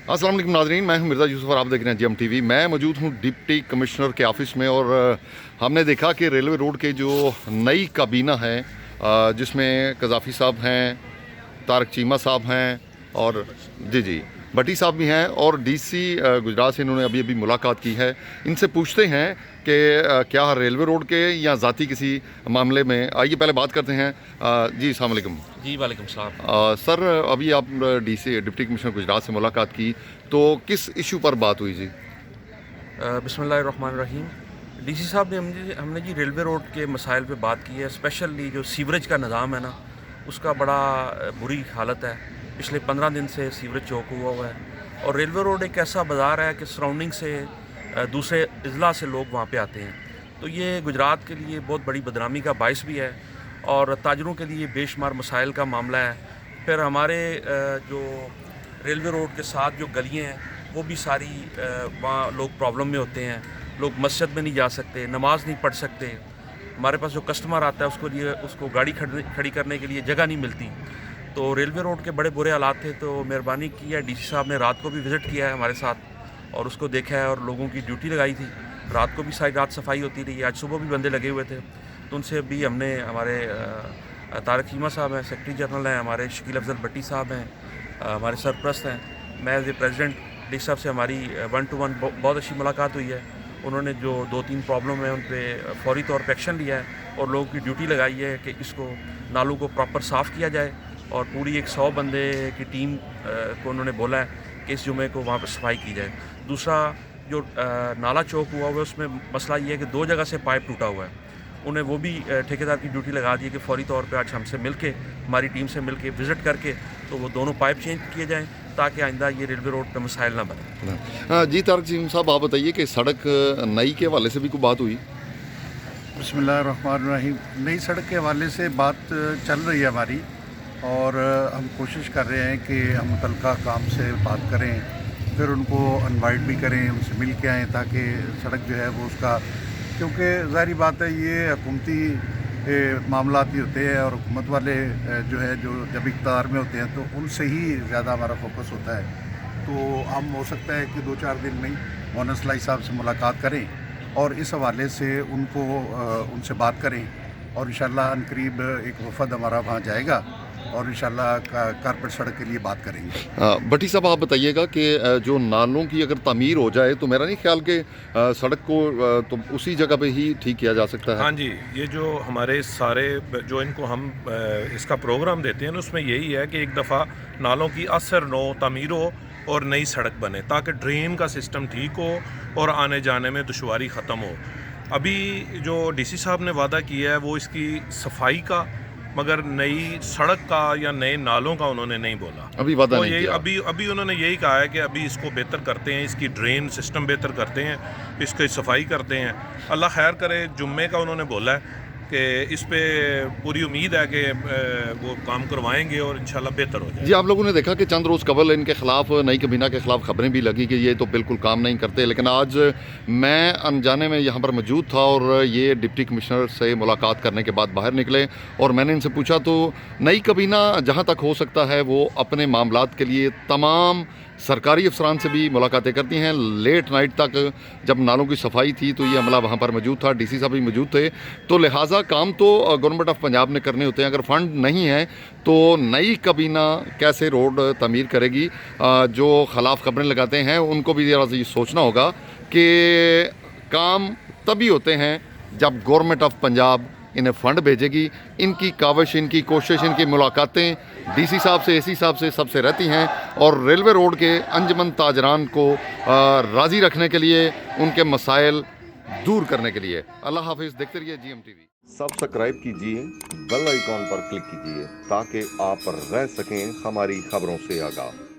अस्सलाम वालेकुम नाज़रीन, मैं हूं मिर्ज़ा यूसुफ और आप देख रहे हैं GM TV। मैं मौजूद हूं डिप्टी कमिश्नर के ऑफ़िस में और हमने देखा कि रेलवे रोड के जो नई काबीना है जिसमें कज़ाफ़ी साहब हैं, तारक चीमा साहब हैं और जी भट्टी साहब भी हैं और DC गुजरात से इन्होंने अभी अभी मुलाकात की है। इनसे पूछते हैं कि क्या रेलवे रोड के या ज़ाती किसी मामले में, आइए पहले बात करते हैं। जी अस्सलाम वालेकुम। जी वालेकुम सलाम। सर अभी आप DC डिप्टी कमिश्नर गुजरात से मुलाकात की, तो किस इशू पर बात हुई जी? बिस्मिल्लाहिर्रहमानिर्रहीम। डीसी साहब ने हमने जी रेलवे रोड के मसाइल पे बात की है। स्पेशली जो सीवरेज का निज़ाम है ना, उसका बड़ा बुरी हालत है। पिछले 15 दिन से सीवरेज चौक हुआ है और रेलवे रोड एक ऐसा बाज़ार है कि सराउंडिंग से दूसरे अजला से लोग वहाँ पे आते हैं, तो ये गुजरात के लिए बहुत बड़ी बदनामी का बायस भी है और ताजरों के लिए बेशुमार मसाइल का मामला है। फिर हमारे जो रेलवे रोड के साथ जो गलियाँ हैं वो भी सारी वहाँ लोग प्रॉब्लम में होते हैं। लोग मस्जिद में नहीं जा सकते, नमाज़ नहीं पढ़ सकते। हमारे पास जो कस्टमर आता है उसको गाड़ी खड़ी करने के लिए जगह नहीं मिलती। तो रेलवे रोड के बड़े बुरे हालात थे, तो मेहरबानी की है DC साहब ने, रात को भी विज़िट किया है हमारे साथ और उसको देखा है और लोगों की ड्यूटी लगाई थी। रात को भी सारी रात सफाई होती रही, आज सुबह भी बंदे लगे हुए थे। तो उनसे भी हमने, हमारे तारक चीमा साहब हैं, सेक्रेटरी जनरल हैं, हमारे शकील अफजल भट्टी साहब हैं, हमारे सरप्रस्त हैं, मैं एज ए प्रेसिडेंट, DC साहब से हमारी 1 to 1 बहुत अच्छी मुलाकात हुई है। उन्होंने जो 2-3 प्रॉब्लम है उन पर फौरी तौर पर एक्शन लिया है और लोगों की ड्यूटी लगाई है कि इसको नालों को प्रॉपर साफ़ किया जाए और पूरी एक 100 बंदे की टीम को उन्होंने बोला है कि इस जुमे को वहाँ पर सफाई की जाए। दूसरा जो नाला चौक हुआ है उसमें मसला ये है कि 2 जगह से पाइप टूटा हुआ है। उन्हें वो भी ठेकेदार की ड्यूटी लगा दी है कि फौरी तौर पे आज हमसे मिलके, हमारी टीम से मिलके विज़िट करके तो वो दोनों पाइप चेंज किए जाएँ ताकि आइंदा ये रेलवे रोड पे मसाइल ना बने। जी तारक चीमा साहब, आप बताइए कि सड़क नई के हवाले से भी कोई बात हुई? बिस्मिल्लाहिर्रहमानिर्रहीम। नई सड़क के हवाले से बात चल रही है हमारी और हम कोशिश कर रहे हैं कि हम मुतल्लिका काम से बात करें, फिर उनको इनवाइट भी करें, उनसे मिल के आएँ ताकि सड़क जो है वो उसका, क्योंकि ज़ाहिर बात है ये हुकूमती मामलात ही होते हैं और हुकूमत वाले जो है जो जब इक़्तिदार में होते हैं तो उनसे ही ज़्यादा हमारा फोकस होता है। तो हम हो सकता है कि 2-4 दिन में ही मोहन सलाई साहब से मुलाकात करें और इस हवाले से उनसे बात करें और इंशाअल्लाह अनकरीब एक वफ़द हमारा वहाँ जाएगा और इंशाअल्लाह कारपेट सड़क के लिए बात करेंगे। भट्टी साहब, आप बताइएगा कि जो नालों की अगर तामीर हो जाए तो मेरा नहीं ख्याल कि सड़क को तो उसी जगह पे ही ठीक किया जा सकता है। हाँ जी, ये जो हमारे सारे जो इनको हम इसका प्रोग्राम देते हैं ना, उसमें यही है कि एक दफ़ा नालों की असर नो तामीर हो और नई सड़क बने ताकि ड्रेन का सिस्टम ठीक हो और आने जाने में दुश्वारी ख़त्म हो। अभी जो DC साहब ने वादा किया है वो इसकी सफाई का, मगर नई सड़क का या नए नालों का उन्होंने नहीं बोला। अभी वादा तो नहीं यही किया। अभी उन्होंने यही कहा है कि अभी इसको बेहतर करते हैं, इसकी ड्रेन सिस्टम बेहतर करते हैं, इसकी सफाई करते हैं। अल्लाह खैर करे, जुम्मे का उन्होंने बोला है कि इस पे पूरी उम्मीद है कि वो काम करवाएंगे और इंशाल्लाह बेहतर हो जाए। जी, आप लोगों ने देखा कि चंद रोज़ कबल इनके ख़िलाफ़, नई काबीना के ख़िलाफ़ खबरें भी लगी कि ये तो बिल्कुल काम नहीं करते, लेकिन आज मैं अनजाने में यहाँ पर मौजूद था और ये डिप्टी कमिश्नर से मुलाकात करने के बाद बाहर निकले और मैंने इनसे पूछा तो नई काबीना जहाँ तक हो सकता है वो अपने मामलात के लिए तमाम सरकारी अफसरान से भी मुलाकातें करती हैं। लेट नाइट तक जब नालों की सफाई थी तो ये अमला वहाँ पर मौजूद था, DC साहब भी मौजूद थे। तो लिहाजा काम तो गवर्नमेंट ऑफ पंजाब ने करने होते हैं। अगर फ़ंड नहीं है तो नई काबीना कैसे रोड तमीर करेगी? जो खिलाफ खबरें लगाते हैं उनको भी ज़रा ये सोचना होगा कि काम तभी होते हैं जब गवर्नमेंट ऑफ पंजाब इन्हें फ़ंड भेजेगी। इनकी काविश, इनकी कोशिश, इनकी मुलाकातें DC साहब से, AC साहब से, सबसे रहती हैं और रेलवे रोड के अंजमन ताजरान को राज़ी रखने के लिए, उनके मसाइल दूर करने के लिए। अल्लाह हाफिज़। देखते रहिए GM TV। सब्सक्राइब कीजिए, बेल आइकॉन पर क्लिक कीजिए ताकि आप रह सकें हमारी खबरों से आगाह।